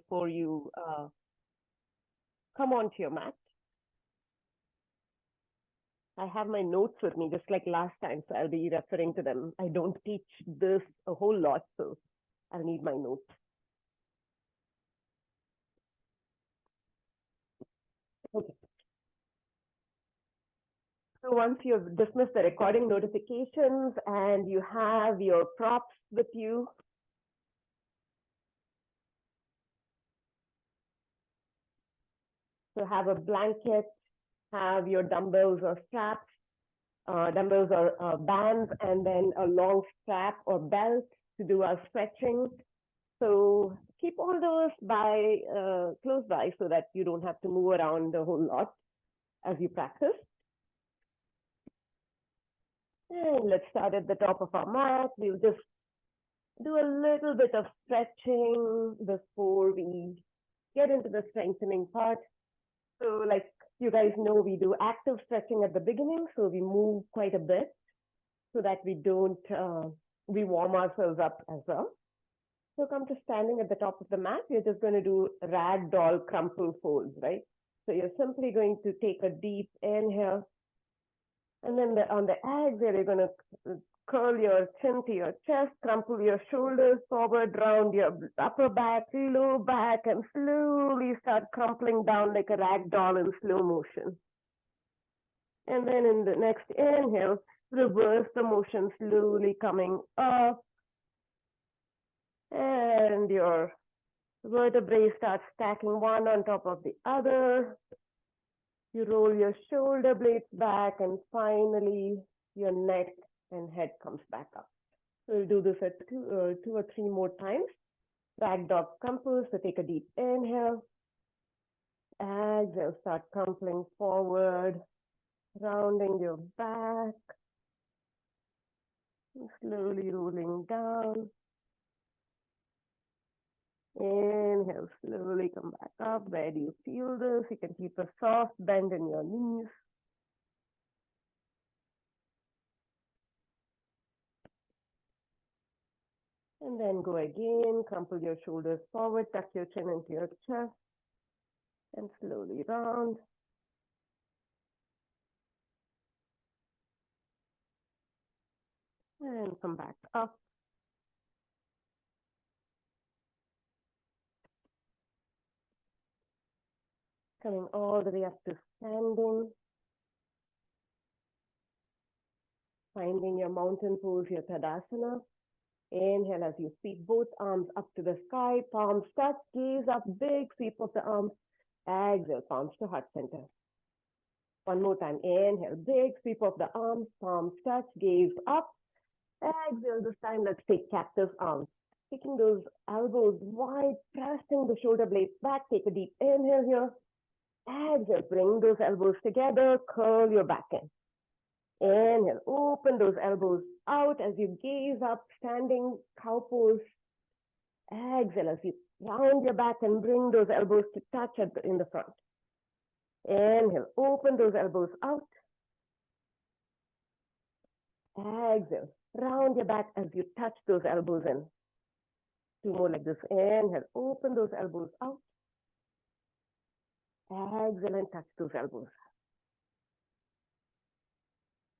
before you come onto your mat. I have my notes with me just like last time, so I'll be referring to them. I don't teach this a whole lot, so I'll need my notes. Okay. So once you've dismissed the recording notifications and you have your props with you, so have a blanket, have your dumbbells or straps, dumbbells or bands, and then a long strap or belt to do our stretching. So keep all those close by so that you don't have to move around a whole lot as you practice. And let's start at the top of our mat. We'll just do a little bit of stretching before we get into the strengthening part. So like you guys know, we do active stretching at the beginning, so we move quite a bit so that we warm ourselves up as well. So come to standing at the top of the mat. You're just going to do ragdoll crumple folds, right? So you're simply going to take a deep inhale. And then on the exhale, you're going to curl your chin to your chest, crumple your shoulders forward, round your upper back, low back, and slowly start crumpling down like a ragdoll in slow motion. And then in the next inhale, reverse the motion, slowly coming up. And your vertebrae start stacking one on top of the other. You roll your shoulder blades back, and finally your neck and head comes back up. So we'll do this at two or three more times. Ragdoll crumple, so take a deep inhale. Exhale, start crumpling forward, rounding your back. And slowly rolling down. Inhale, slowly come back up. Where do you feel this? You can keep a soft bend in your knees. And then go again, crumple your shoulders forward, tuck your chin into your chest, and slowly round. And come back up. Coming all the way up to standing. Finding your mountain pose, your Tadasana. Inhale as you sweep both arms up to the sky, palms touch, gaze up, big sweep of the arms. Exhale, palms to heart center. One more time, inhale, big sweep of the arms, palms touch, gaze up. Exhale, this time let's take cactus arms. Taking those elbows wide, pressing the shoulder blades back, take a deep inhale here. Exhale, bring those elbows together, curl your back in. Inhale, open those elbows out as you gaze up, standing cow pose. Exhale as you round your back and bring those elbows to touch in the front. Inhale, open those elbows out. Exhale, round your back as you touch those elbows in. Two more like this. Inhale, open those elbows out. Exhale and touch those elbows.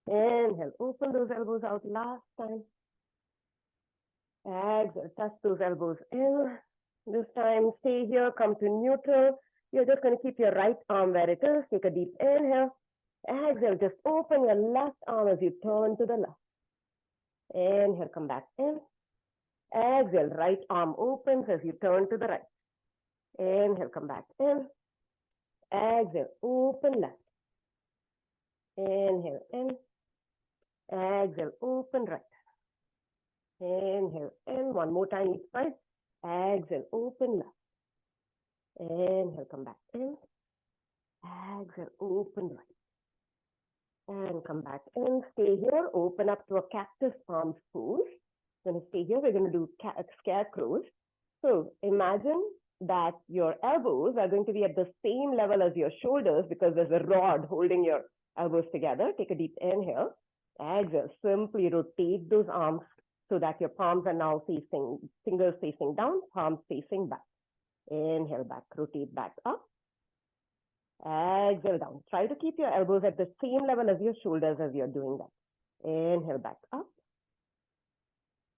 Inhale, open those elbows out last time. Exhale, touch those elbows in. This time, stay here, come to neutral. You're just going to keep your right arm where it is. Take a deep inhale. Exhale, just open your left arm as you turn to the left. Inhale, come back in. Exhale, right arm opens as you turn to the right. Inhale, come back in. Exhale, open left. Inhale, in. Exhale, open right. Inhale, in. One more time each side. Exhale, open left. Inhale, come back in. Exhale, open right. And come back in. Stay here. Open up to a cactus arms pose. Going to stay here. We're going to do scarecrows. So imagine that your elbows are going to be at the same level as your shoulders because there's a rod holding your elbows together. Take a deep inhale. Exhale. Simply rotate those arms so that your palms are now facing, fingers facing down, palms facing back. Inhale back, rotate back up. Exhale down. Try to keep your elbows at the same level as your shoulders as you're doing that. Inhale back up.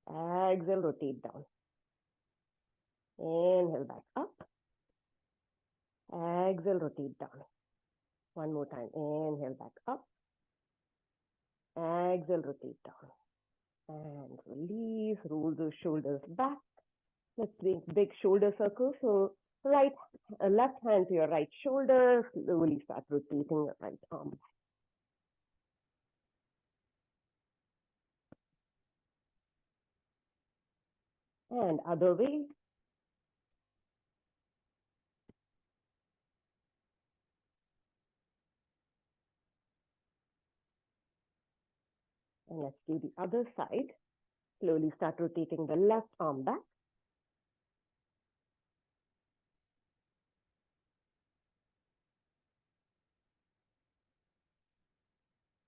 Exhale, rotate down. Inhale back up. Exhale, rotate down. One more time. Inhale back up. Exhale, rotate down. And release, roll those shoulders back. Let's make big shoulder circles. So left hand to your right shoulder. Slowly start rotating your right arm. And other way. And let's do the other side. Slowly start rotating the left arm back.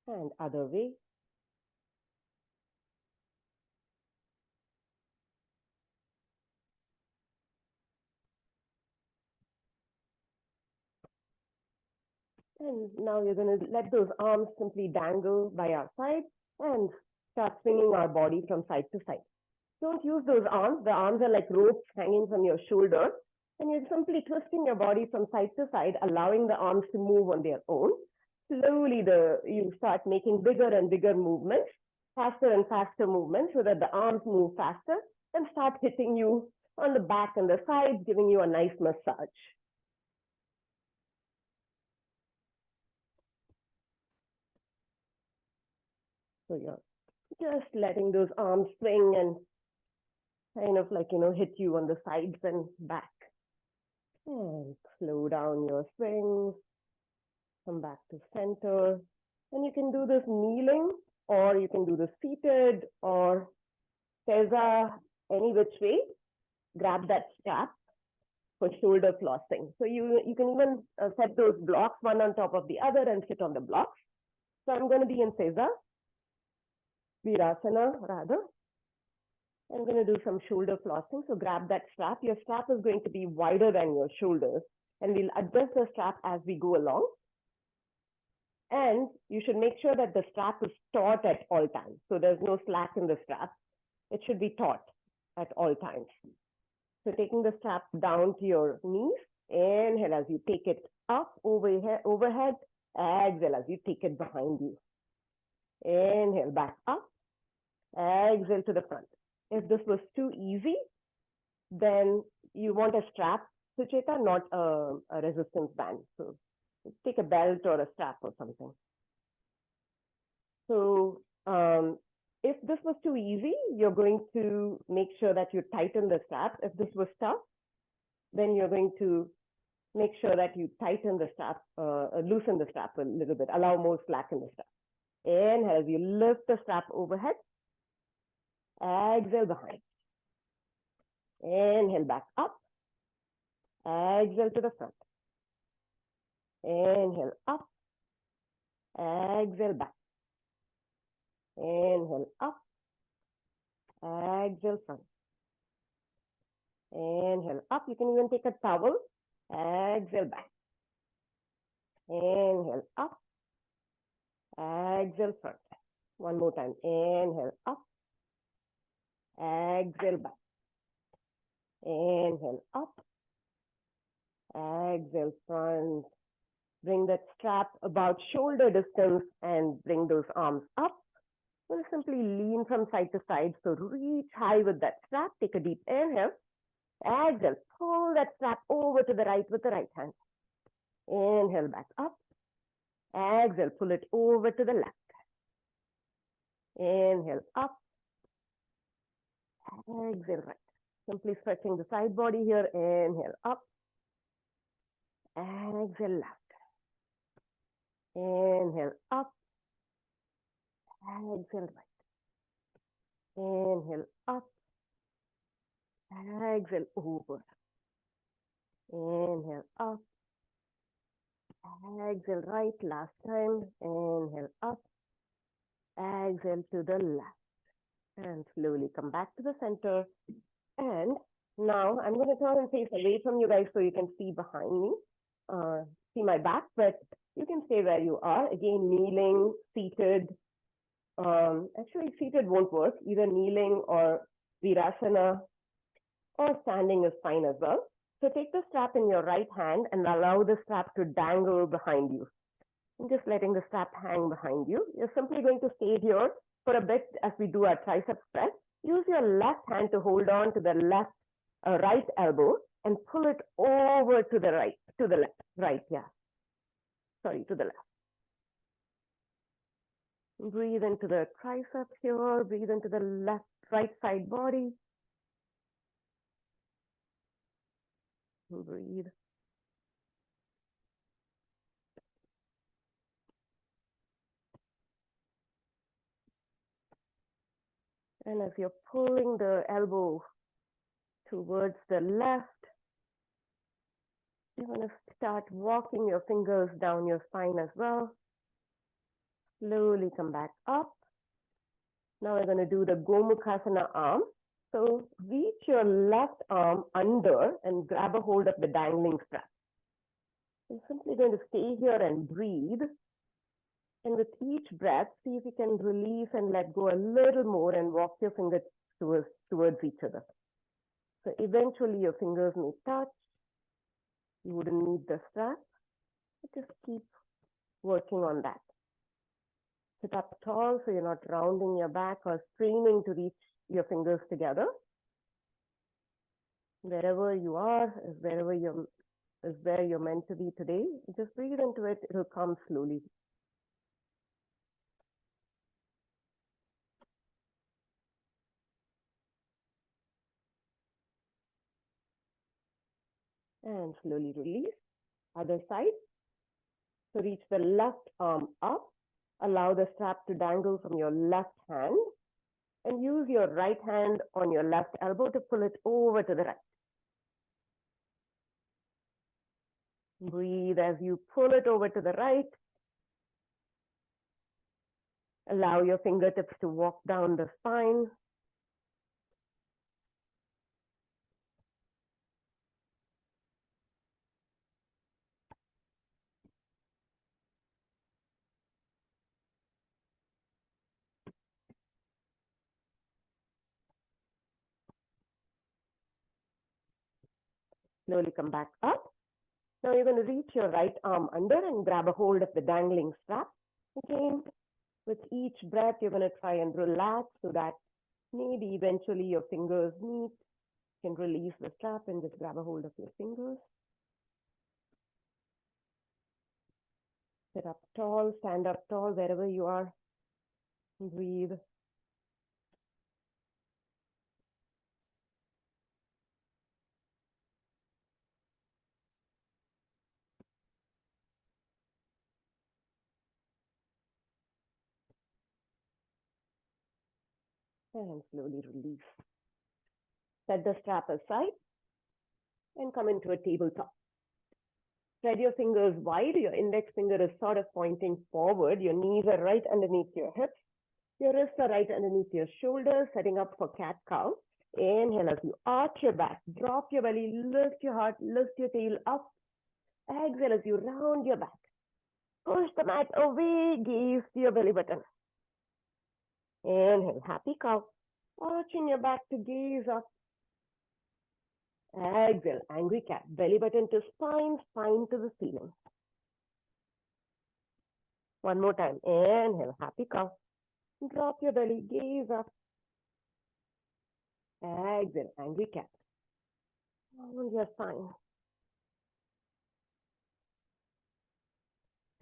And other way. And now you're going to let those arms simply dangle by our side and start swinging our body from side to side. Don't use those arms. The arms are like ropes hanging from your shoulder. And you're simply twisting your body from side to side, allowing the arms to move on their own. Slowly, you start making bigger and bigger movements, faster and faster movements, so that the arms move faster and start hitting you on the back and the sides, giving you a nice massage. So you're just letting those arms swing and kind of like, hit you on the sides and back. And slow down your swings. Come back to center. And you can do this kneeling, or you can do this seated, or Teza, any which way. Grab that strap for shoulder flossing. So you can even set those blocks one on top of the other and sit on the blocks. So I'm going to be in Teza, Virasana rather. I'm going to do some shoulder flossing. So grab that strap. Your strap is going to be wider than your shoulders. And we'll adjust the strap as we go along. And you should make sure that the strap is taut at all times. So there's no slack in the strap. It should be taut at all times. So taking the strap down to your knees. Inhale as you take it up overhead. Exhale as you take it behind you. Inhale back up. Exhale to the front. If this was too easy, then you want a strap, Sucheta, not a resistance band. So take a belt or a strap or something. So if this was too easy, you're going to make sure that you tighten the strap. If this was tough, then you're going to make sure that you tighten the strap, loosen the strap a little bit, allow more slack in the strap. Inhale as you lift the strap overhead. Exhale behind. Inhale back up. Exhale to the front. Inhale up. Exhale back. Inhale up. Exhale front. Inhale up. You can even take a towel. Exhale back. Inhale up. Exhale front. One more time. Inhale up. Exhale back. Inhale up. Exhale front. Bring that strap about shoulder distance and bring those arms up. We'll simply lean from side to side. So reach high with that strap. Take a deep inhale. Exhale. Pull that strap over to the right with the right hand. Inhale back up. Exhale. Pull it over to the left. Inhale up. Exhale right. Simply stretching the side body here. Inhale up. Exhale left. Inhale up. Exhale right. Inhale up. Exhale over. Inhale up. Exhale right. Last time. Inhale up. Exhale to the left. And slowly come back to the center. And Now I'm going to turn and face away from you guys so you can see behind me, see my back, but you can stay where you are. Again, kneeling, seated. Actually, seated won't work. Either kneeling or virasana or standing is fine as well. So take the strap in your right hand and allow the strap to dangle behind you. I'm just letting the strap hang behind you. You're simply going to stay here for a bit as we do our tricep press. Use your left hand to hold on to the right elbow and pull it over to the right, yeah. Sorry, to the left. Breathe into the triceps here, breathe into the right side body. Breathe. And as you're pulling the elbow towards the left, you're going to start walking your fingers down your spine as well. Slowly come back up. Now we're going to do the Gomukhasana arm. So reach your left arm under and grab a hold of the dangling strap. You're simply going to stay here and breathe. And with each breath, see if you can release and let go a little more and walk your fingers towards each other. So eventually your fingers may touch. You wouldn't need the strap, but just keep working on that. Sit up tall so you're not rounding your back or straining to reach your fingers together. Wherever you are is where you're meant to be today. Just breathe into it, it'll come slowly. And slowly release. Other side. So reach the left arm up. Allow the strap to dangle from your left hand. And use your right hand on your left elbow to pull it over to the right. Breathe as you pull it over to the right. Allow your fingertips to walk down the spine. Slowly come back up. Now you're going to reach your right arm under and grab a hold of the dangling strap. Again, with each breath, you're going to try and relax so that maybe eventually your fingers meet. You can release the strap and just grab a hold of your fingers. Sit up tall, stand up tall, wherever you are. Breathe. And slowly release. Set the strap aside and come into a tabletop. Spread your fingers wide. Your index finger is sort of pointing forward. Your knees are right underneath your hips. Your wrists are right underneath your shoulders, setting up for cat-cow. Inhale as you arch your back, drop your belly, lift your heart, lift your tail up. Exhale as you round your back. Push the mat away, gaze to your belly button. Inhale, happy cow. Arching your back to gaze up. Exhale, angry cat. Belly button to spine, spine to the ceiling. One more time. Inhale, happy cow. Drop your belly, gaze up. Exhale, angry cat. On your spine.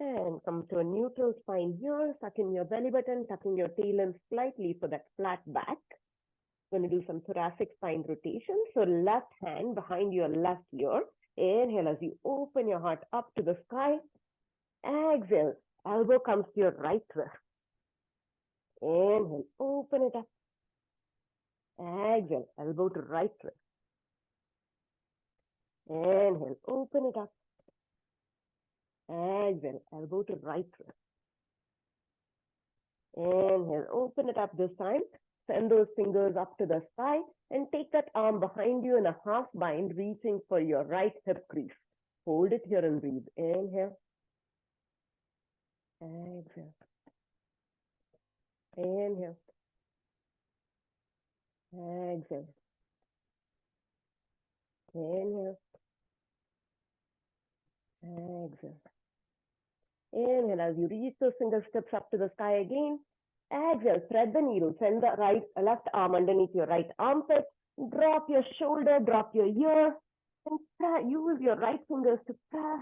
And come to a neutral spine here. Tuck in your belly button, tucking your tail in slightly for that flat back. Going to do some thoracic spine rotation. So left hand behind your left ear. Inhale as you open your heart up to the sky. Exhale, elbow comes to your right wrist. Inhale, open it up. Exhale, elbow to right wrist. Inhale, open it up. Exhale, elbow to right wrist. Inhale, open it up this time. Send those fingers up to the sky and take that arm behind you in a half bind, reaching for your right hip crease. Hold it here and breathe. Inhale. Exhale. Inhale. Exhale. Inhale. Exhale. Inhale as you reach those fingertips up to the sky again. Exhale, thread the needle. Send the left arm underneath your right armpit. Drop your shoulder, drop your ear, and use your right fingers to press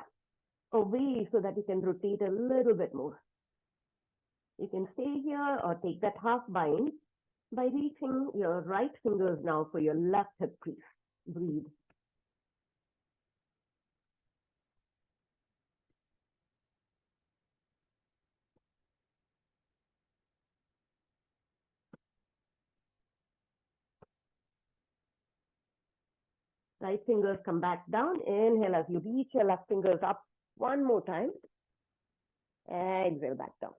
away so that you can rotate a little bit more. You can stay here or take that half bind by reaching your right fingers now for your left hip crease. Breathe. Right fingers come back down. Inhale as you reach your left fingers up one more time. Exhale back down.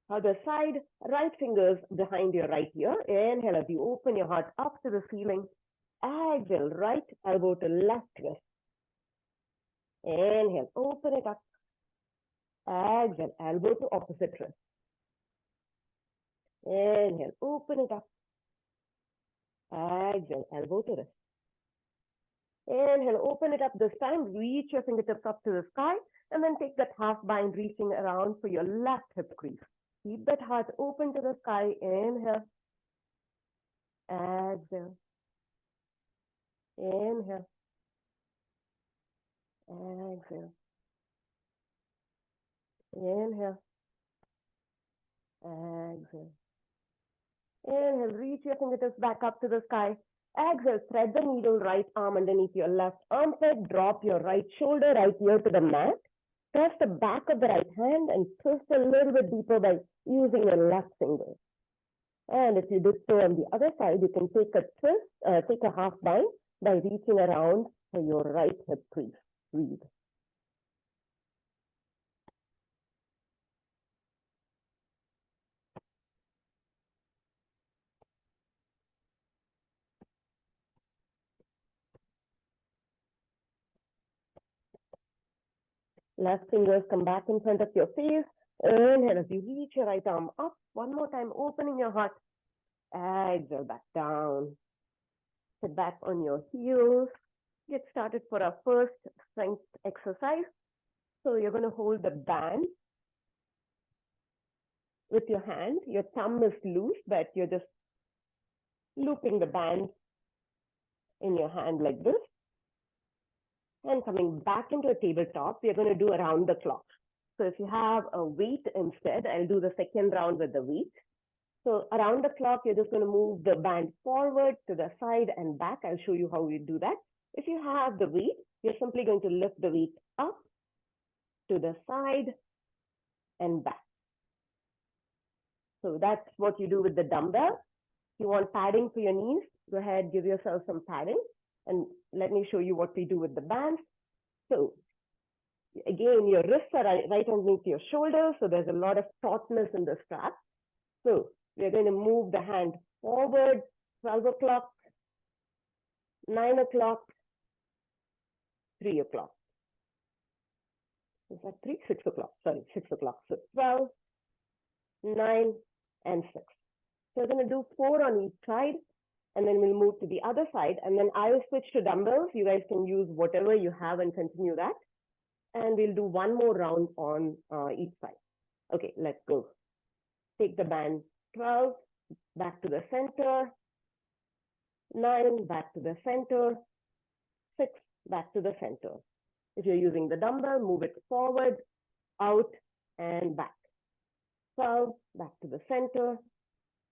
Other side, right fingers behind your right ear. Inhale as you open your heart up to the ceiling. Exhale, right elbow to left wrist. Inhale, open it up. Exhale, elbow to opposite wrist. Inhale, open it up. Exhale, elbow to wrist. Inhale, open it up this time. Reach your fingertips up to the sky. And then take that half bind, reaching around for your left hip crease. Keep that heart open to the sky. Inhale. Exhale. Inhale. Exhale. Inhale. Exhale. Inhale, reach your fingertips back up to the sky. Exhale, thread the needle, right arm underneath your left armpit. Drop your right shoulder, right ear to the mat. Press the back of the right hand and twist a little bit deeper by using your left finger. And if you did so on the other side, you can take a twist, take a half bind by reaching around for your right hip crease. Breathe. Left fingers come back in front of your face. Inhale as you reach your right arm up. One more time, opening your heart. Exhale back down. Sit back on your heels. Get started for our first strength exercise. So you're going to hold the band with your hand. Your thumb is loose, but you're just looping the band in your hand like this. And coming back into a tabletop, we're going to do around the clock. So if you have a weight instead, I'll do the second round with the weight. So around the clock, you're just going to move the band forward to the side and back. I'll show you how we do that. If you have the weight, you're simply going to lift the weight up to the side and back. So that's what you do with the dumbbell. If you want padding for your knees, go ahead, give yourself some padding. And let me show you what we do with the band. So again, your wrists are right underneath your shoulders. So there's a lot of tautness in the strap. So we're going to move the hand forward, 12 o'clock, 9 o'clock, 3 o'clock. Is that 3? 6 o'clock. Sorry, 6 o'clock. So 12, 9, and 6. So we're going to do 4 on each side. And then we'll move to the other side. And then I'll switch to dumbbells. You guys can use whatever you have and continue that. And we'll do one more round on each side. Okay, let's go. Take the band 12, back to the center. 9, back to the center. 6, back to the center. If you're using the dumbbell, move it forward, out, and back. 12, back to the center.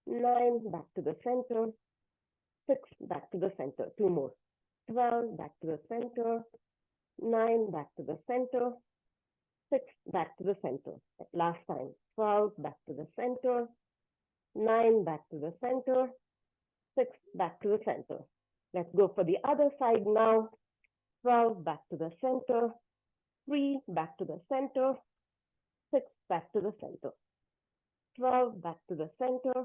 9, back to the center. 6, back to the center. 2 more. 12, back to the center. 9, back to the center. 6, back to the center. Last time. 12, back to the center. 9, back to the center. 6, back to the center. Let's go for the other side now. 12, back to the center. 3, back to the center. 6, back to the center. 12, back to the center,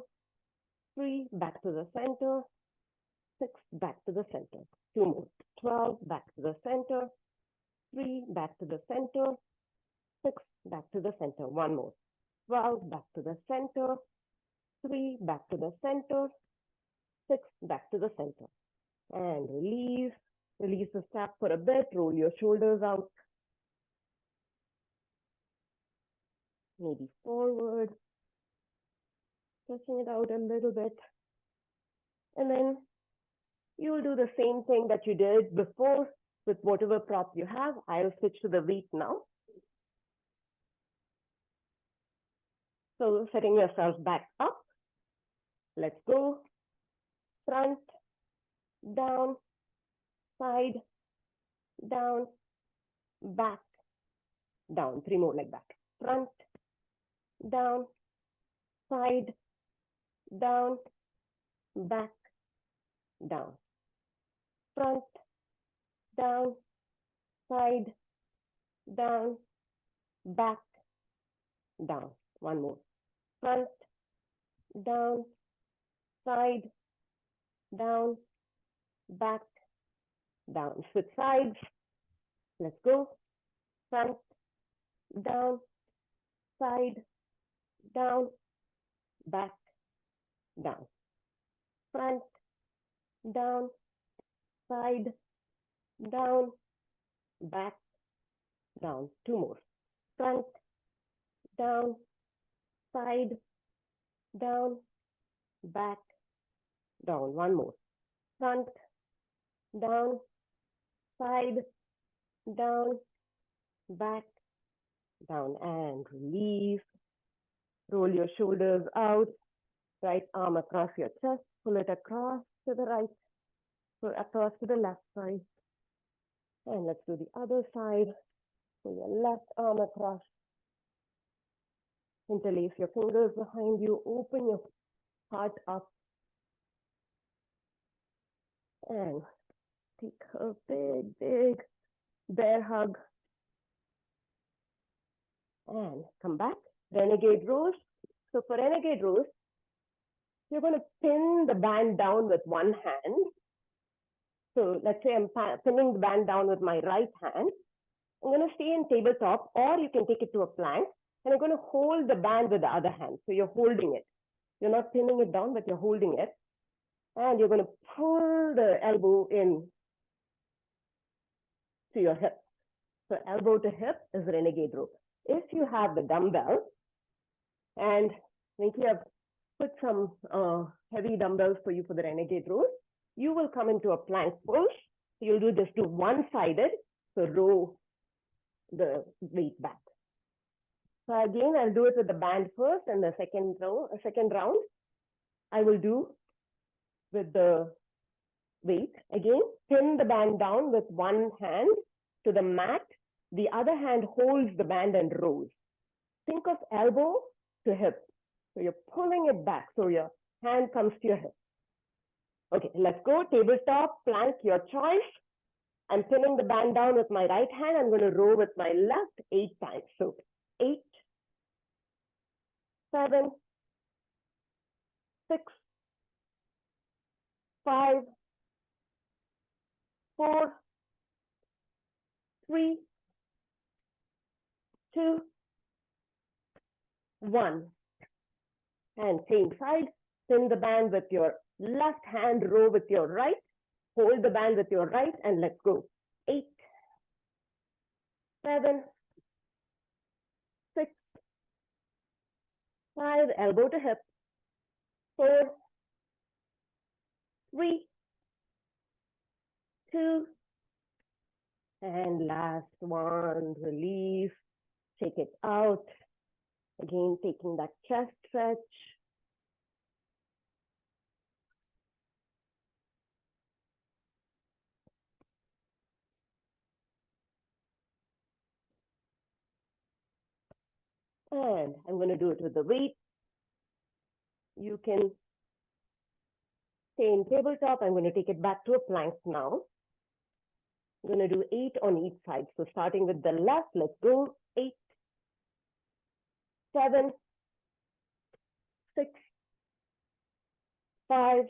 3, back to the center, 6, back to the center. 2 more. 12, back to the center, 3, back to the center, 6, back to the center. 1 more. 12, back to the center, 3, back to the center, 6, back to the center. And release. Release the strap for a bit. Roll your shoulders out. Maybe forward. Stretching it out a little bit. And then you will do the same thing that you did before with whatever prop you have. I'll switch to the weight now. So setting yourself back up. Let's go. Front, down, side, down, back, down. 3 more like that. Front, down, side, down, back, down. Front, down, side, down, back, down. 1 more. Front, down, side, down, back, down. Switch sides. Let's go. Front, down, side, down, back, down. Front, down, side, down, back, down. 2 more. Front, down, side, down, back, down. 1 more. Front, down, side, down, back, down. And release. Roll your shoulders out. Right arm across your chest. Pull it across to the right. Pull across to the left side. And let's do the other side. Pull your left arm across. Interlace your fingers behind you. Open your heart up. And take a big, big bear hug. And come back. Renegade rows. So for renegade rows, you're going to pin the band down with one hand. So let's say I'm pinning the band down with my right hand. I'm going to stay in tabletop, or you can take it to a plank. And I'm going to hold the band with the other hand. So you're holding it. You're not pinning it down, but you're holding it. And you're going to pull the elbow in to your hip. So elbow to hip is renegade row. If you have the dumbbell, and I think we have put some heavy dumbbells for you for the renegade rows, you will come into a plank pose. You'll do this to one-sided, so row the weight back. So again, I'll do it with the band first, and the second round, I will do with the weight. Again, pin the band down with one hand to the mat. The other hand holds the band and rows. Think of elbow to hip. So you're pulling it back, so your hand comes to your hip. Okay, let's go. Tabletop, plank, your choice. I'm pinning the band down with my right hand. I'm going to row with my left 8 times. So 8, 7, 6, 5, 4, 3, 2, 1. And same side, pin the band with your left hand, row with your right, hold the band with your right, and let's go. 8, 7, 6, 5, elbow to hip, 4, 3, 2, and last one, release, take it out. Again, taking that chest stretch. And I'm going to do it with the weight. You can stay in tabletop. I'm going to take it back to a plank now. I'm going to do 8 on each side. So starting with the left, let's go. 8, 7, 5,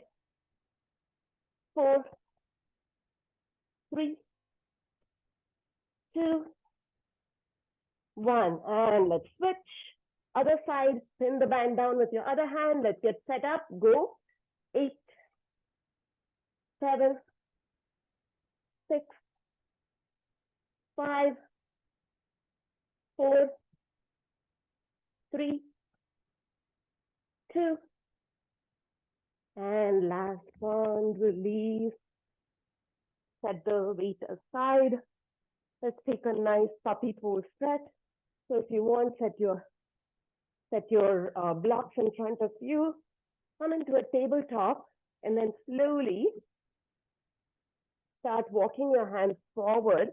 4, 3, 2, 1. And let's switch. Other side, pin the band down with your other hand. Let's get set up. Go. 8, 7, 6, 5, 4, 3, 2, and last one, release. Set the weight aside. Let's take a nice puppy pose stretch. So if you want, set your blocks in front of you. Come into a tabletop and then slowly start walking your hands forward.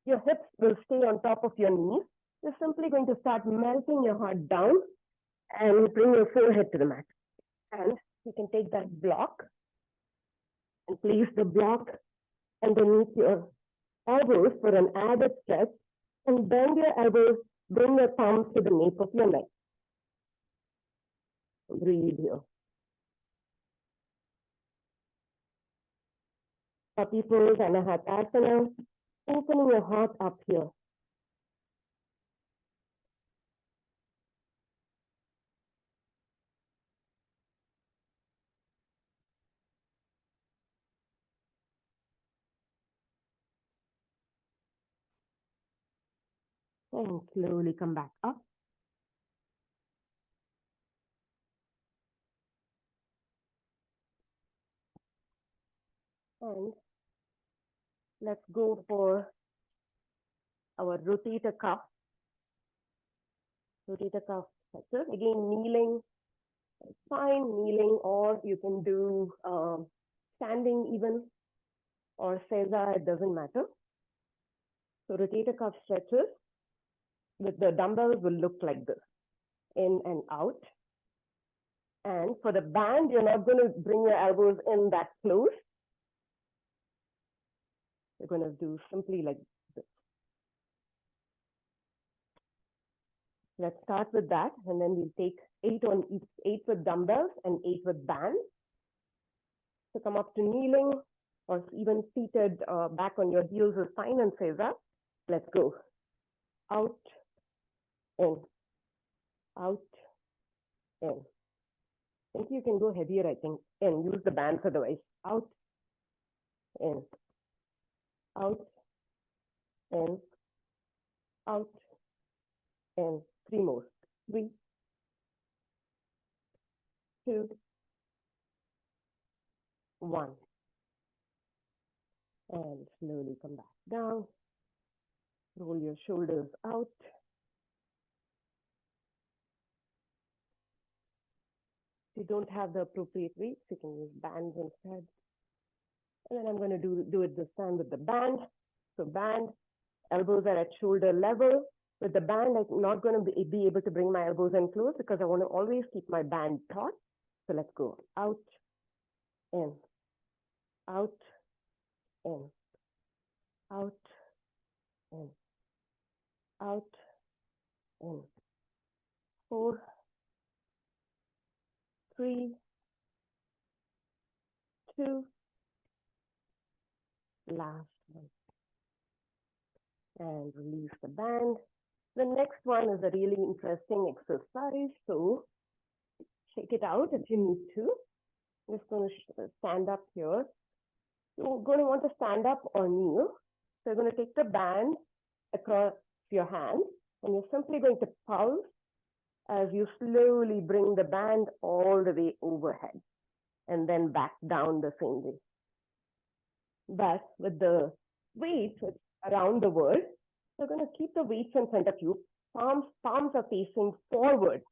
Your hips will stay on top of your knees. You're simply going to start melting your heart down and bring your forehead to the mat. And you can take that block and place the block underneath your elbows for an added stretch, and bend your elbows, bring your thumbs to the nape of your neck. Breathe here. Puppy pose and a Hatasana, opening your heart up here. And slowly come back up. And let's go for our rotator cuff. Rotator cuff stretches. Again, kneeling, fine, kneeling, or you can do standing even, or Seiza, it doesn't matter. So rotator cuff stretches with the dumbbells will look like this, in and out. And for the band, you're not going to bring your elbows in that close. You're going to do simply like this. Let's start with that, and then we'll take 8 on each, 8 with dumbbells and 8 with bands. So come up to kneeling, or even seated back on your heels is fine, and Seiza. Let's go. Out, in, out, in. I think you can go heavier, I think, and use the bands otherwise. Out, in, out, in, out, in. 3 more. 3, 2, 1. And slowly come back down. Roll your shoulders out. If you don't have the appropriate weights, you can use bands instead. And then I'm going to do it this time with the band. So band, elbows are at shoulder level. With the band, I'm not going to be able to bring my elbows in close because I want to always keep my band taut. So let's go. Out, in, out, in, out, in, out, in. 4, 3, 2, last one. And release the band. The next one is a really interesting exercise. So shake it out if you need to. I'm just going to stand up here. You're going to want to stand up or kneel. So you're going to take the band across your hand, and you're simply going to pulse as you slowly bring the band all the way overhead and then back down the same way. But with the weights around the world, you're going to keep the weights in front of you. Palms are facing forward.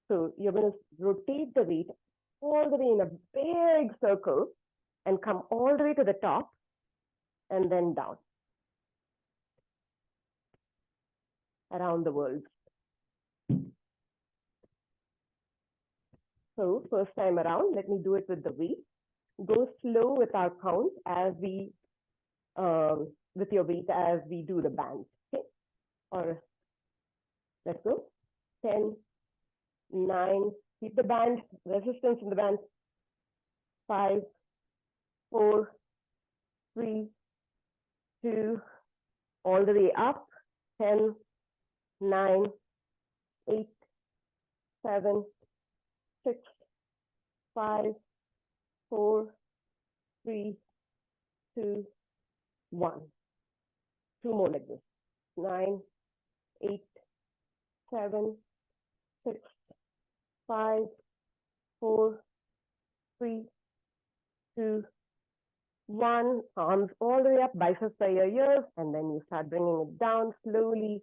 So you're going to rotate the weight all the way in a big circle and come all the way to the top and then down around the world. So first time around, let me do it with the weight. Go slow with our count as we, with your weight as we do the band. Okay? Or let's go. 10, 9, keep the band, resistance in the band. 5, 4, 3, 2, all the way up. 10, 9, 8, 7, 6, 5, 4, 3, 2, 1. Two more like this. 9, 8, 7, 6, 5, 4, 3, 2, 1. Arms all the way up, biceps by your ears, and then you start bringing it down slowly.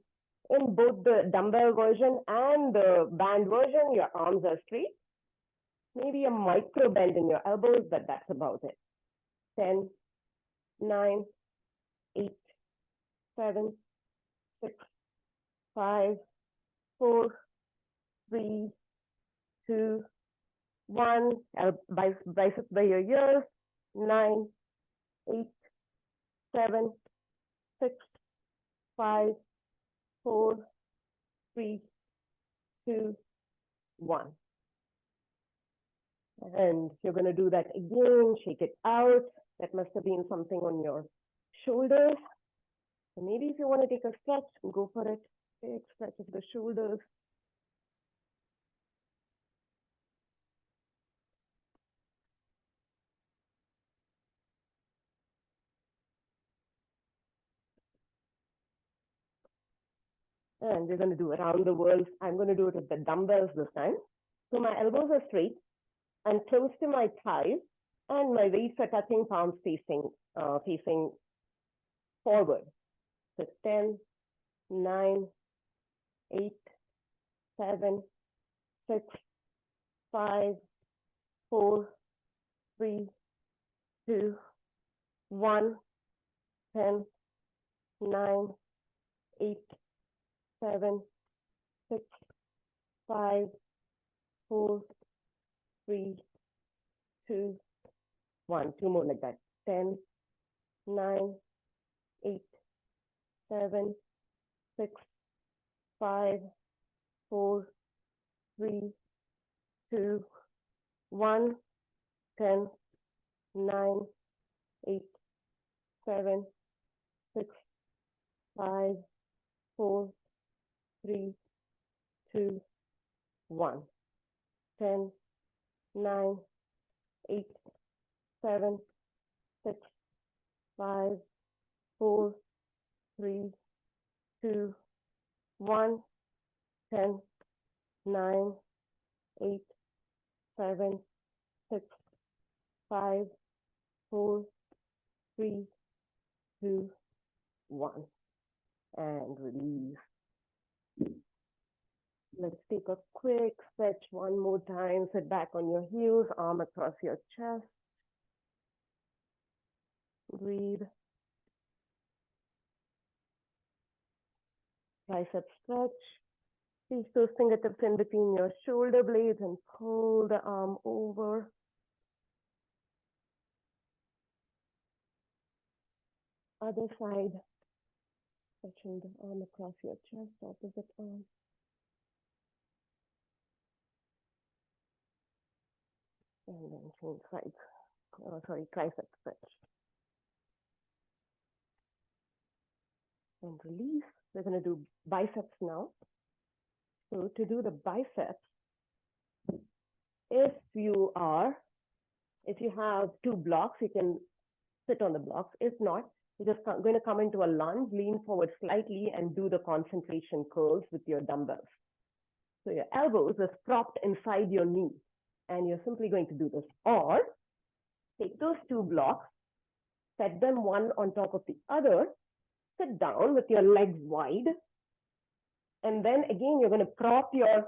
In both the dumbbell version and the band version, your arms are straight. Maybe a micro bend in your elbows, but that's about it. 10, 9, 8, 7, 6, 5, 4, 3, 2, 1. Biceps by your ears. 9, 8, 7, 6, 5, 4, 3, 2, 1. And you're going to do that again. Shake it out. That must have been something on your shoulders. So maybe if you want to take a stretch, go for it. Big stretch of the shoulders. And we're going to do around the world. I'm going to do it with the dumbbells this time. So my elbows are straight and close to my thighs, and my weights are touching, palms facing forward. So 10, 9, 8, 7, 6, 5, 4, 3, 2, 1. 10, 9, 8, 7, 6, 5, 4, 3, 2, 1. Two more like that. 10, 9, 8, 7, 6, 5, 4, 3, 2, 1. 10, 9, 8, 7, 6, 5, 4, 3, 2, 1. 10, 9, 8, 7, 6, 5, 4, 3, 2, 1. 10, 9, 8, 7, 6, 5, 4, 3, 2, 1. And release. Let's take a quick stretch one more time. Sit back on your heels, arm across your chest. Breathe. Tricep stretch. Reach those fingertips in between your shoulder blades and pull the arm over. Other side. Stretching the arm across your chest, opposite arm. And then change sides. Tricep stretch. And release. We're going to do biceps now. So to do the biceps, if you have two blocks, you can sit on the blocks. If not, you're just going to come into a lunge, lean forward slightly, and do the concentration curls with your dumbbells. So your elbows are propped inside your knee, and you're simply going to do this. Or take those two blocks, set them one on top of the other, sit down with your legs wide, and then again, you're going to prop your,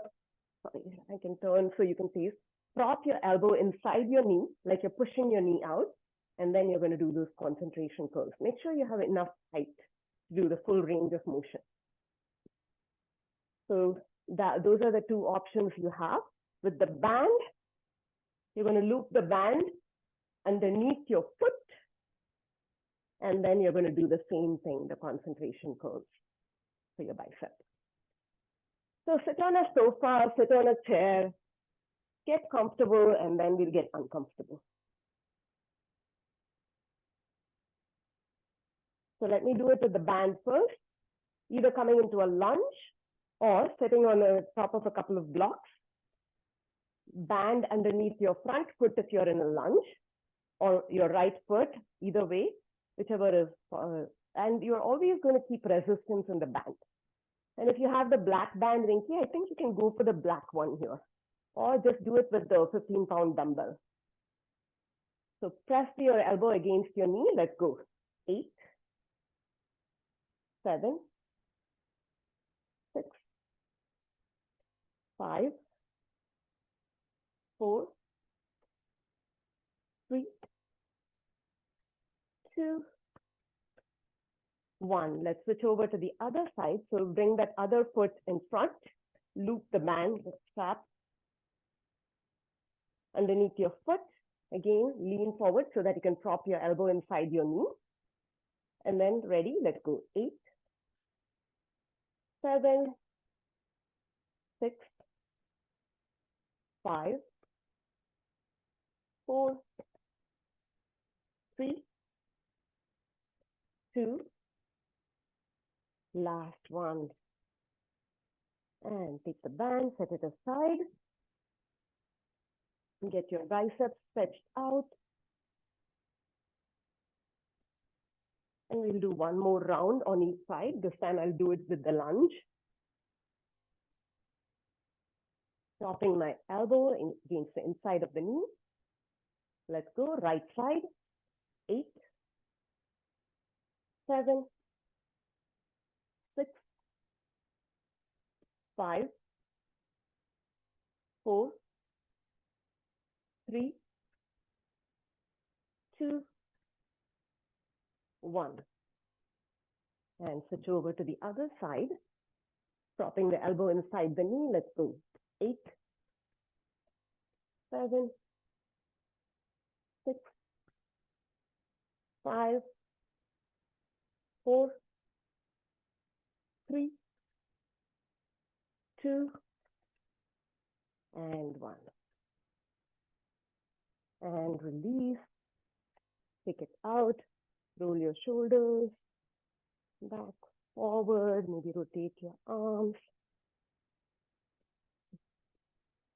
I can turn so you can see, prop your elbow inside your knee, like you're pushing your knee out, and then you're going to do those concentration curls. Make sure you have enough height to do the full range of motion. So those are the two options you have. With the band, you're going to loop the band underneath your foot, and then you're going to do the same thing, the concentration curls for your biceps. So sit on a sofa, sit on a chair, get comfortable, and then we'll get uncomfortable. So let me do it with the band first, either coming into a lunge or sitting on the top of a couple of blocks. Band underneath your front foot if you're in a lunge, or your right foot, either way, whichever is, and you're always going to keep resistance in the band. And if you have the black band, Rinki, I think you can go for the black one here, or just do it with the 15-pound dumbbell. So press your elbow against your knee. Let's go. 8, 7, 6, 5, 4, 3, 2, 1. Let's switch over to the other side. So bring that other foot in front, loop the band, the strap underneath your foot. Again, lean forward so that you can prop your elbow inside your knee. And then ready, let's go. 8, 7, 6, 5, 4, 3, 2, last one. And take the band, set it aside. Get your biceps stretched out. And we'll do one more round on each side. This time I'll do it with the lunge. Propping my elbow against the inside of the knee. Let's go. Right side. 8, 7, 6, 5, 4, 3, 2, 1. And switch over to the other side. Propping the elbow inside the knee. Let's go. 8, 7, 6, 5, 4, 3, 2, and 1. And release. Take it out. Roll your shoulders back, forward. Maybe rotate your arms.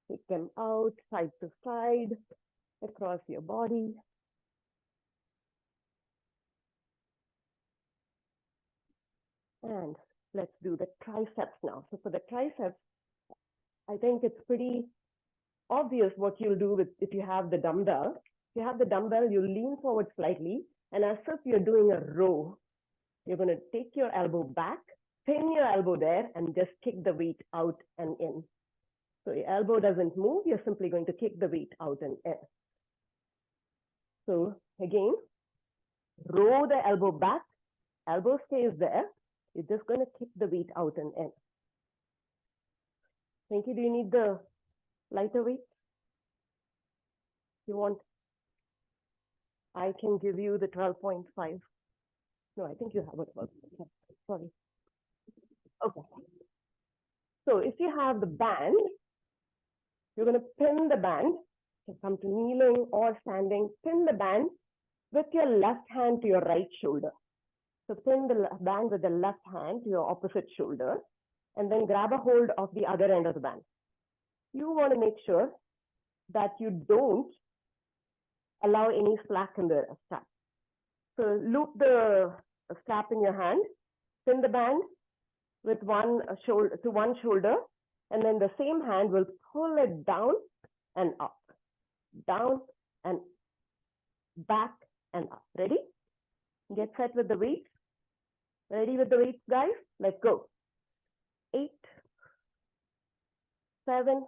Take them out, side to side, across your body. And let's do the triceps now. So for the triceps, I think it's pretty obvious what you'll do with if you have the dumbbell. If you have the dumbbell, you lean forward slightly, and as if you're doing a row, you're going to take your elbow back, pin your elbow there, and just kick the weight out and in. So your elbow doesn't move, you're simply going to kick the weight out and in. So again, row the elbow back, elbow stays there, you're just going to kick the weight out and in. Pinky, do you need the lighter weight? You want? I can give you the 12.5. No, I think you have it. Sorry. Okay. So if you have the band, you're going to pin the band. So come to kneeling or standing, pin the band with your left hand to your right shoulder. So pin the band with the left hand to your opposite shoulder, and then grab a hold of the other end of the band. You want to make sure that you don't allow any slack in the strap. So loop the strap in your hand, pin the band with one shoulder, and then the same hand will pull it down and up, down and back and up. Ready? Get set with the weights. Ready with the weights, guys? Let's go. 8, 7,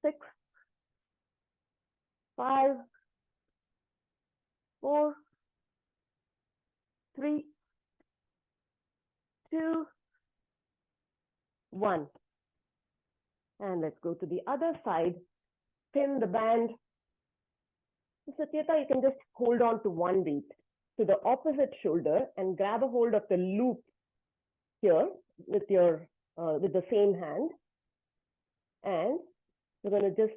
6, 5, 4, 3, 2, 1. And let's go to the other side. Pin the band. So Satyata, you can just hold on to one weight to the opposite shoulder and grab a hold of the loop here with your with the same hand. And you're going to just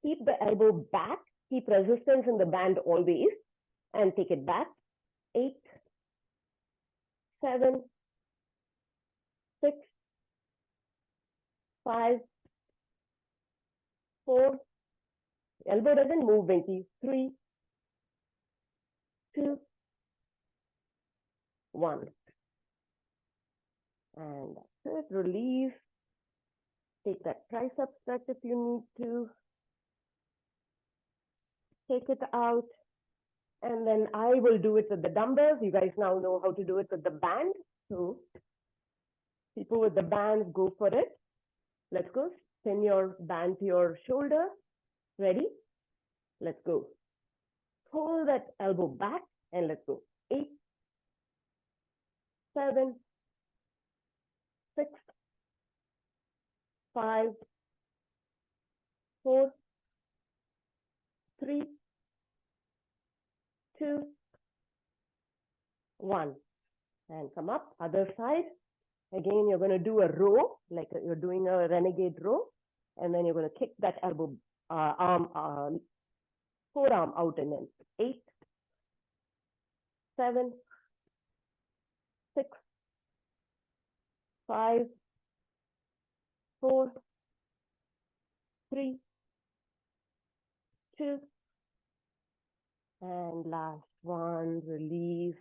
keep the elbow back, keep resistance in the band always, and take it back. 8, 7, 6, 5, 4, elbow doesn't move, Venki, 3, 2, 1. And that's it, release. Take that tricep stretch if you need to. Take it out. And then I will do it with the dumbbells. You guys now know how to do it with the band. So people with the bands, go for it. Let's go. Pin your band to your shoulder. Ready? Let's go. Pull that elbow back and let's go. 8, 7, 6, 5, 4, 3, 2, 1. And come up, other side. Again, you're going to do a row, like you're doing a renegade row. And then you're going to kick that elbow, forearm out and in. 8, 7, 6, 5, 4, 3, 2, and last one, release.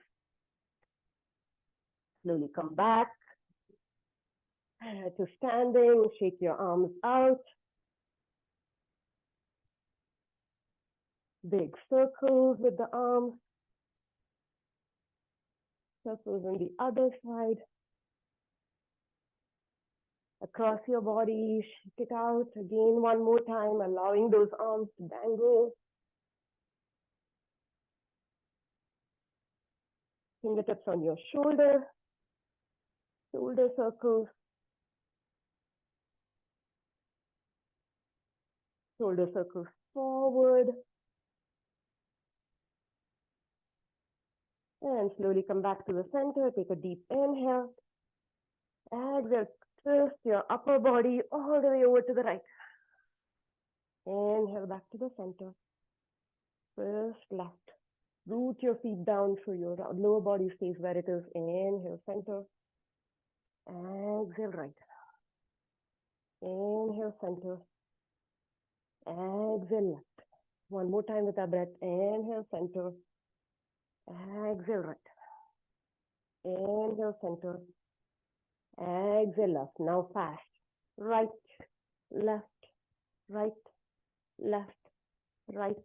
Slowly come back to standing, shake your arms out. Big circles with the arms. Circles on the other side. Across your body, shake it out. Again, one more time, allowing those arms to dangle. Fingertips on your shoulder. Shoulder circles. Shoulder circles forward. And slowly come back to the center. Take a deep inhale. Exhale, twist your upper body all the way over to the right. Inhale back to the center. First left. Root your feet down so your lower body stays where it is. Inhale, center. Exhale, right. Inhale, center. Exhale, left. One more time with our breath. Inhale, center. Exhale, right. Inhale, center. Exhale, left. Now fast. Right, left, right, left, right,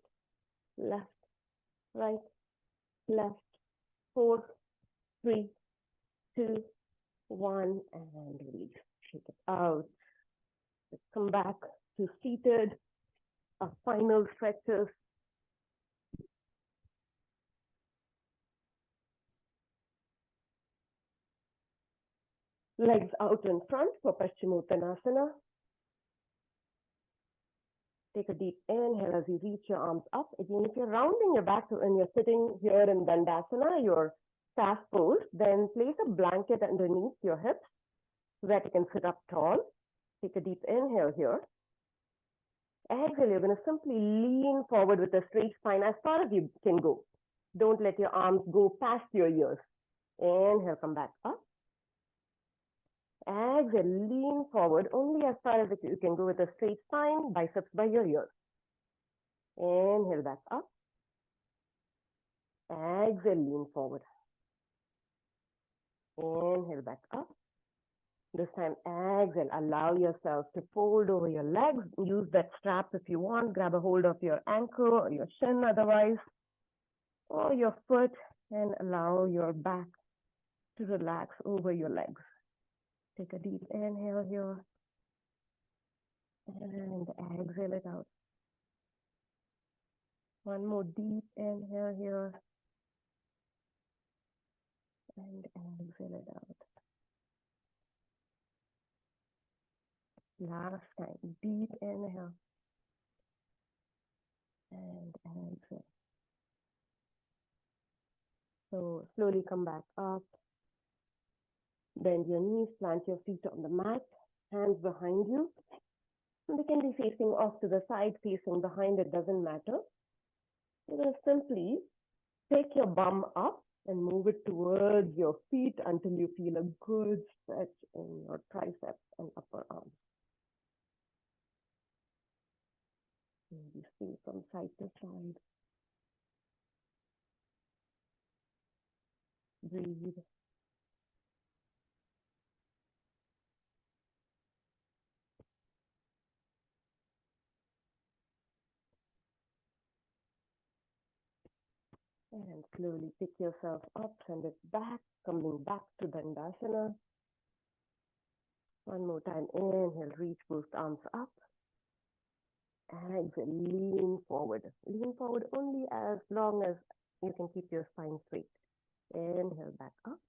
left, right, left. 4, 3, 2, 1, and release. Shake it out. Let's come back to seated. Our final stretches. Legs out in front for Paschimottanasana. Take a deep inhale as you reach your arms up. Again, if you're rounding your back and you're sitting here in Dandasana, your staff pose, then place a blanket underneath your hips so that you can sit up tall. Take a deep inhale here. Exhale, you're going to simply lean forward with a straight spine as far as you can go. Don't let your arms go past your ears. Inhale, come back up. Exhale, lean forward only as far as you can go with a straight spine, biceps by your ears. Inhale, back up. Exhale, lean forward. Inhale, back up. This time, exhale, allow yourself to fold over your legs. Use that strap if you want. Grab a hold of your ankle or your shin otherwise, or your foot, and allow your back to relax over your legs. Take a deep inhale here, and exhale it out. One more deep inhale here, and exhale it out. Last time, deep inhale, and exhale. So slowly come back up. Bend your knees, plant your feet on the mat, hands behind you. And they can be facing off to the side, facing behind, it doesn't matter. You're going to simply take your bum up and move it towards your feet until you feel a good stretch in your triceps and upper arms. Maybe swing from side to side. Breathe. And slowly pick yourself up, send it back, coming back to Dandasana. One more time. Inhale, reach both arms up. Exhale, lean forward. Lean forward only as long as you can keep your spine straight. Inhale, back up.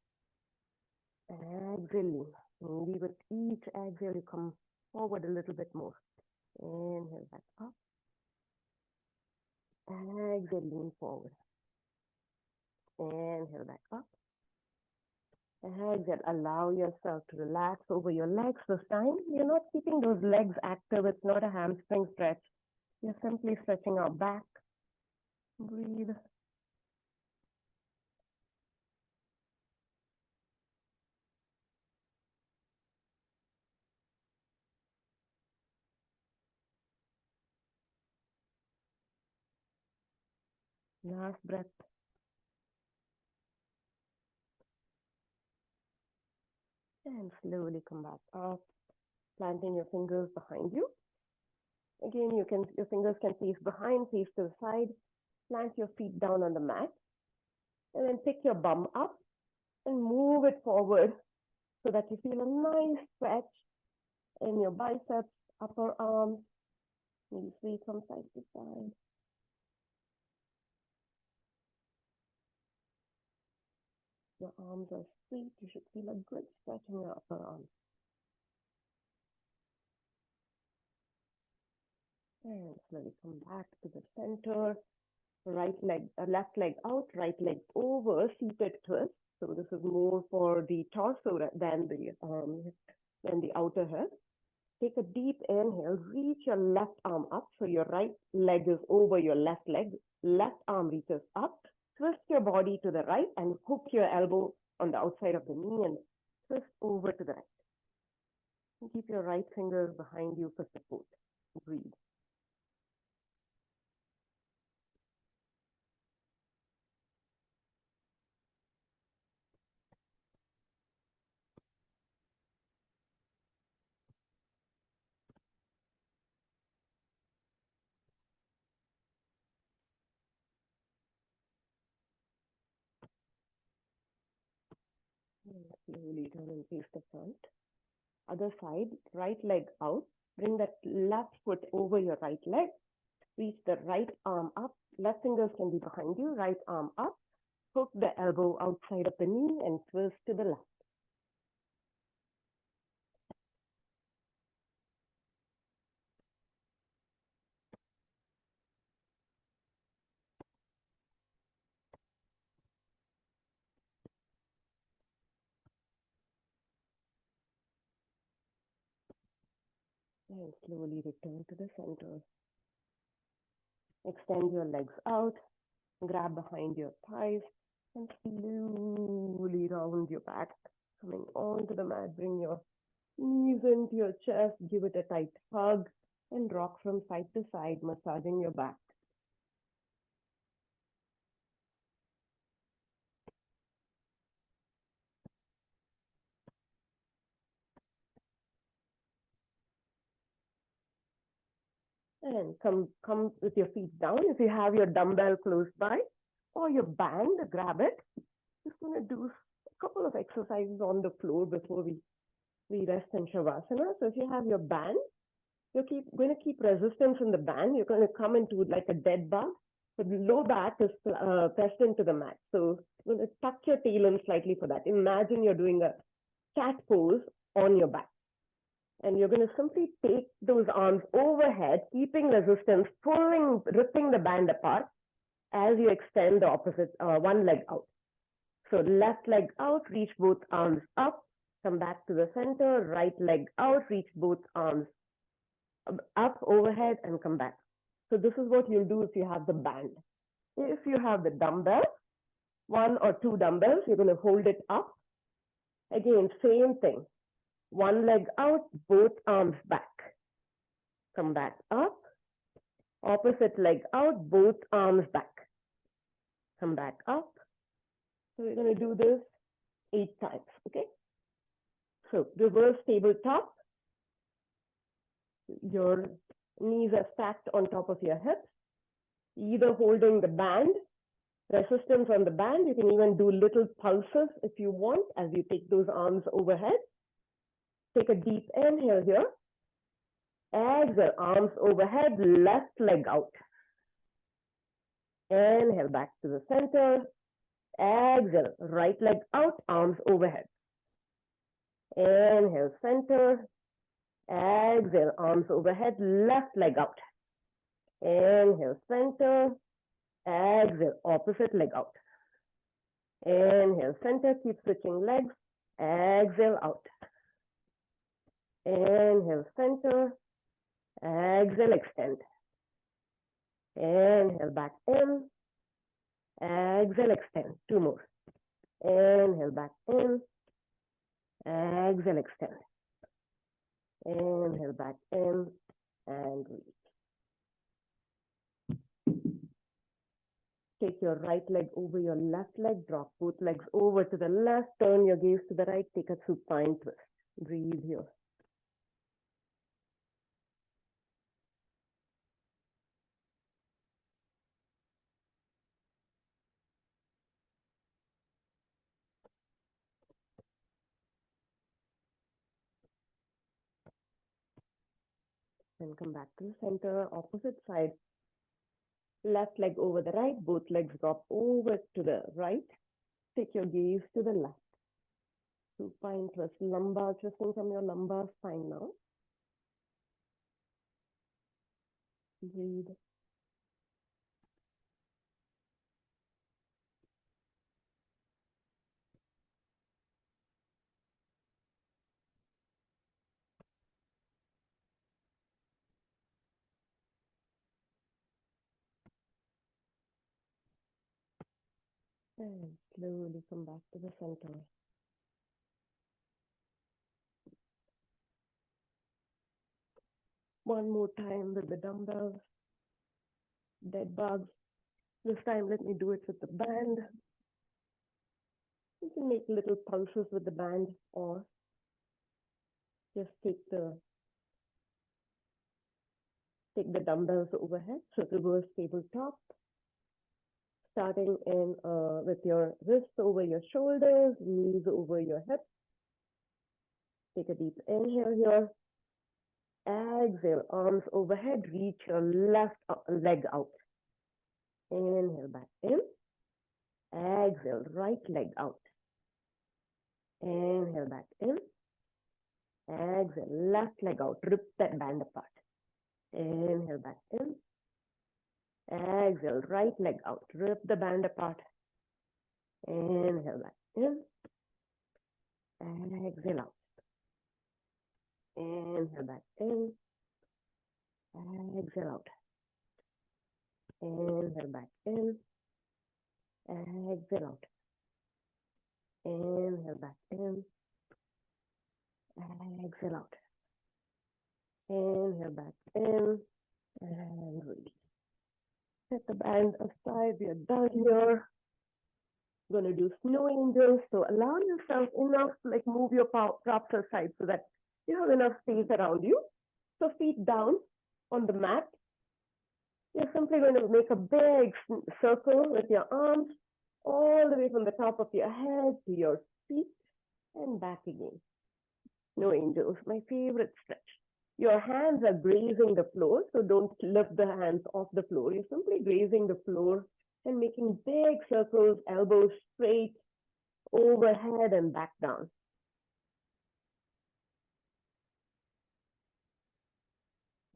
Exhale, lean. Maybe with each exhale, you come forward a little bit more. Inhale, back up. Exhale, lean forward. Inhale, back up. Exhale, allow yourself to relax over your legs this time. You're not keeping those legs active. It's not a hamstring stretch. You're simply stretching out back. Breathe. Last breath. And slowly come back up, planting your fingers behind you. Again, your fingers can face behind, face to the side. Plant your feet down on the mat. And then pick your bum up and move it forward so that you feel a nice stretch in your biceps, upper arms. Maybe sway from side to side. Your arms are straight. You should feel a good stretch in your upper arms. And slowly come back to the center. Left leg out, right leg over, seated twist. So this is more for the torso than the outer hip. Take a deep inhale, reach your left arm up. So your right leg is over your left leg. Left arm reaches up. Twist your body to the right and hook your elbow on the outside of the knee and twist over to the right. And keep your right fingers behind you for support. Breathe. And slowly turn and face the front. Other side, right leg out. Bring that left foot over your right leg. Reach the right arm up. Left fingers can be behind you. Right arm up. Hook the elbow outside of the knee and twist to the left. And slowly return to the center. Extend your legs out. Grab behind your thighs. And slowly round your back. Coming onto the mat. Bring your knees into your chest. Give it a tight hug. And rock from side to side, massaging your back. And come with your feet down. If you have your dumbbell close by or your band, grab it. Just going to do a couple of exercises on the floor before we rest in Shavasana. So if you have your band, you're going to keep resistance in the band. You're going to come into like a dead bug. So the low back is pressed into the mat. So you're going to tuck your tail in slightly for that. Imagine you're doing a cat pose on your back. And you're going to simply take those arms overhead, keeping resistance, ripping the band apart as you extend the opposite, one leg out. So left leg out, reach both arms up, come back to the center, right leg out, reach both arms up overhead and come back. So this is what you'll do if you have the band. If you have the dumbbell, 1 or 2 dumbbells. You're going to hold it up. Again, same thing. One leg out, both arms back. Come back up. Opposite leg out, both arms back. Come back up. So we're going to do this 8 times, okay? So reverse tabletop. Your knees are stacked on top of your hips, either holding the band, resistance on the band. You can even do little pulses if you want as you take those arms overhead. Take a deep inhale here. Exhale, arms overhead, left leg out. Inhale back to the center. Exhale, right leg out, arms overhead. Inhale, center. Exhale, arms overhead, left leg out. Inhale, center. Exhale, opposite leg out. Inhale, center, keep switching legs. Exhale, out. Inhale, center. Exhale, extend. Inhale, back in. Exhale, extend. 2 more. Inhale, back in. Exhale, extend. Inhale, back in. And release. Take your right leg over your left leg. Drop both legs over to the left. Turn your gaze to the right. Take a supine twist. Breathe here. Then come back to the center, opposite side. Left leg over the right, both legs drop over to the right. Take your gaze to the left. Supine twist, lumbar twisting from your lumbar spine now. Breathe. And slowly come back to the center. One more time with the dumbbells, dead bugs. This time let me do it with the band. You can make little pulses with the band or just take the dumbbells overhead. So reverse tabletop. Starting in with your wrists over your shoulders, knees over your hips. Take a deep inhale here. Exhale, arms overhead, reach your left leg out. Inhale back in. Exhale, right leg out. Inhale back in. Exhale, left leg out. Rip that band apart. Inhale back in. Exhale, right leg out. Rip the band apart. Inhale back in. Exhale out. Inhale back in. Exhale out. Inhale back in. Exhale out. Inhale back in. Exhale out. Inhale back in. And release. Set the band aside. We are done here. Going to do snow angels. So allow yourself enough, like move your props aside so that you have enough space around you. So feet down on the mat. You're simply going to make a big circle with your arms all the way from the top of your head to your feet and back again. Snow angels, my favorite stretch. Your hands are grazing the floor, so don't lift the hands off the floor. You're simply grazing the floor and making big circles, elbows straight, overhead and back down.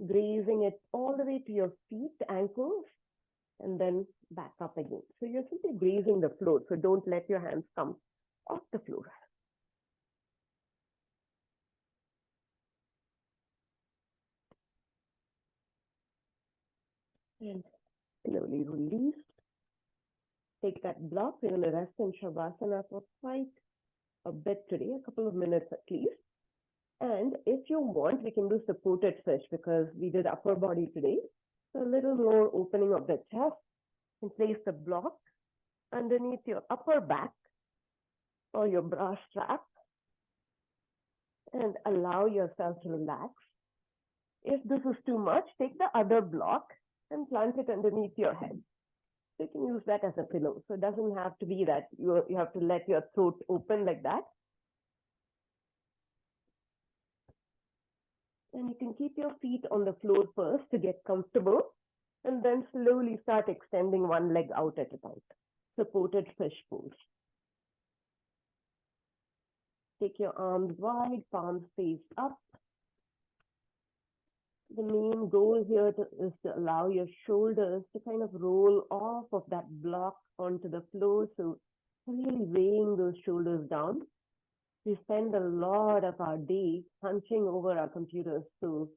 Grazing it all the way to your feet, ankles, and then back up again. So you're simply grazing the floor, so don't let your hands come off the floor. And slowly release. take that block. We're going to rest in Shavasana for quite a bit today, a couple of minutes at least. And if you want, we can do supported fish because we did upper body today. So a little more opening of the chest. You can place the block underneath your upper back or your bra strap and allow yourself to relax. If this is too much, take the other block and plant it underneath your head. So you can use that as a pillow. So it doesn't have to be that you have to let your throat open like that. And you can keep your feet on the floor first to get comfortable and then slowly start extending one leg out at a time. Supported fish pose. Take your arms wide, palms face up. The main goal here is to allow your shoulders to kind of roll off of that block onto the floor. So really weighing those shoulders down. We spend a lot of our day hunching over our computers. So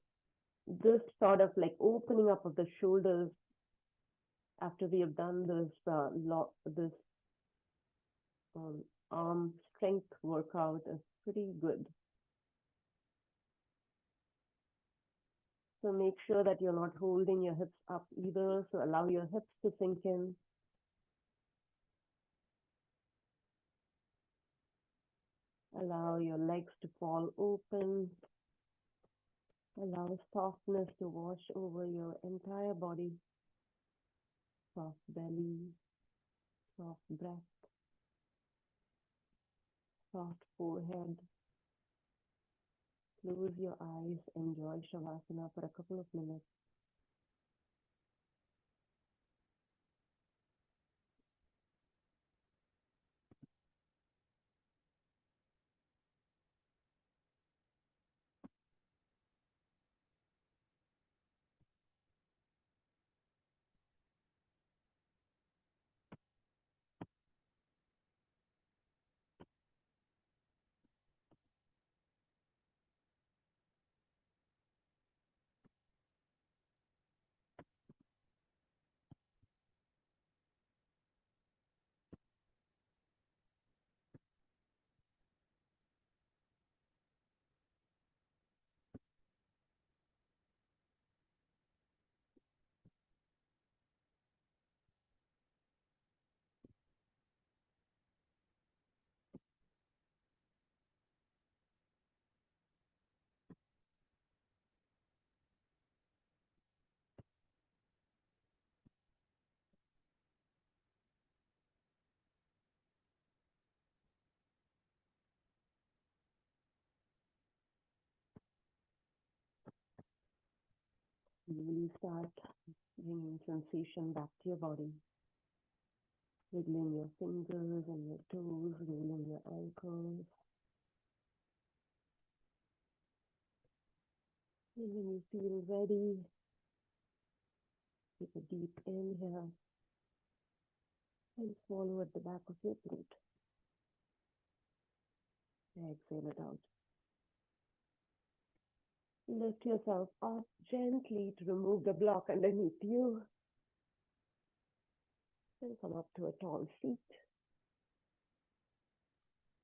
this sort of like opening up of the shoulders after we have done this arm strength workout is pretty good. So make sure that you're not holding your hips up either. So allow your hips to sink in. Allow your legs to fall open. Allow softness to wash over your entire body. Soft belly, soft breath, soft forehead. Close your eyes. Enjoy Shavasana for a couple of minutes. Really start bringing sensation back to your body. Wiggling your fingers and your toes, rolling your ankles. And when you feel ready, take a deep inhale and swallow at the back of your throat. Exhale it out. Lift yourself up gently to remove the block underneath you. And come up to a tall seat.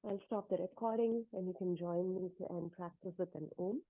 I'll stop the recording and you can join me and practice with an Om.